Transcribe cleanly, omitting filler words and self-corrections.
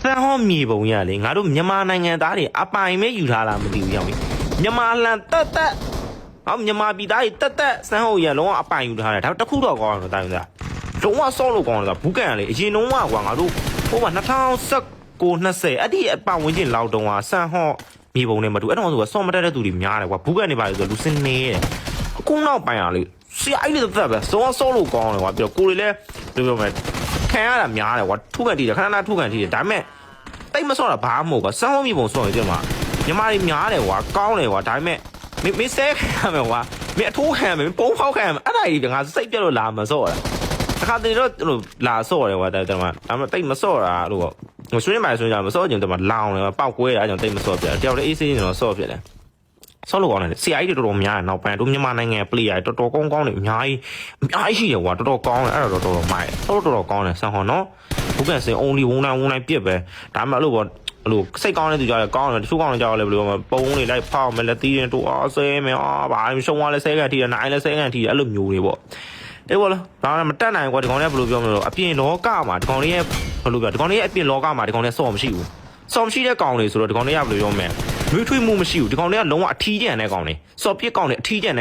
စံဟောမြေပုံရလေငါတို့မြန်မာနိုင်ငံသားတွေအပိုင်မဲယူထားလားမသိဘူးရောက်ပြီမြန်မာလန်တက်ဟောမြန်မာပြည်သားတွေတက်စံဟောရလုံးဝအပိုင်ယူထားတယ်ဒါတခုတော့ကောင်းတယ်တိုင်းသားလုံးဝဆော့လို့ကောင်းတယ်ဘူးကန်လေအရင်တုန်းကကွာငါတို့ဟိုမှာ2019-20အဲ့ဒီအပဝန်းကျင်လောက်တုန်းကစံဟောမြေပုံနဲ့မတူအဲ့တော့ဆိုဆော့မတက်တဲ့သူတွေများတယ်ကွာဘူးကန်နေပါလေဆိုလူစင်းနေတယ်အခုနောက်ပိုင်းရလေဆရာအဲ့ဒီတက်ပဲဆော့လို့ကောင်းတယ်ကွာပြီးတော့ကိုတွေလည်းပြောမယ်ခံရတာများတယ်ကွာထုကန်တီးတယ်ခဏထုကန်တီးတယ်ဒါပေမဲ့တိတ်မဆော့တာဘာမှမဟုတ်ကွာစမ်းဟောမြေပုံဆော့ရကြမှာမြန်မာတွေများတယ်ကွာကောင်းတယ်ကွာဒါပေမဲ့မင်းဆဲခံမယ်ကွာမင်းအထိုးခံမယ်ပုံဖောက်ခံမယ်အဲ့ဒါကြီးငါစိတ်ပြတ်လို့လာမဆော့တာတခါတည်းတော့လာဆော့တယ်ကွာဒါမှဒါမှတိတ်မဆော့တာလို့ပေါ့ဟိုဆွေးနေမှဆွေးကြမဆော့ကြတယ်မှာလောင်တယ်ပောက်ကွဲတာအဲ့ကြောင့်တိတ်မဆော့ပြတယ်တယောက်တည်းအေးဆေးနေတော့ဆော့ပြတယ်ဆော့လို့ကောင်းတယ်ဆရာကြီးတော်တော်များတယ်နောက်ပိုင်းတို့မြန်မာနိုင်ငံပလေယာတော်တော်ကောင်းတယ်အများကြီးရှိတယ်ကွာတော်တော်ကောင်းတယ်အဲ့တော့တော်တော်မိုက်တော်ကောင်းတယ်ဆန်ဟောနော်ဘုကန်စင် only ဝုန်းတိုင်းပြစ်ပဲဒါမှမဟုတ်ပေါ့အဲ့လိုစိတ်ကောင်းတဲ့သူကြောင့်ကောင်းတယ်တချို့ကောင်းတဲ့ကြောင့်လည်းဘယ်လိုပုံလေးလိုက်ဖောက်မယ်လက်သီးရင်တို့အားဆဲမယ်ဘာရှုံးသွားလဲဆဲကန်ထီတယ်နိုင်လဲဆဲကန်ထီတယ်အဲ့လိုမျိုးတွေပေါ့အေးပေါ့လားဒါမှမတက်နိုင်ကွာဒီကောင်လေးဘယ်လိုပြောမလို့အပြင်လောကမှာဒီကောင်လေးရဲ့ဘယ်လိုပြောဒီကောင်လေးရဲ့အပြင်လောကမှာဒီကောင်လေးစော့မရှိဘူးစော့မရှိတဲ့ကောင်လေးဆိုတော့ဒီကောင်လေးကဘယ်လိုပြောမလဲမွေးထွေးမှုမရှိဘူးဒီကောင်လေးကလုံးဝအထီးကျန်တဲ့ကောင်လေးစော့ပြစ်ကောင်လေးအထီးကျန်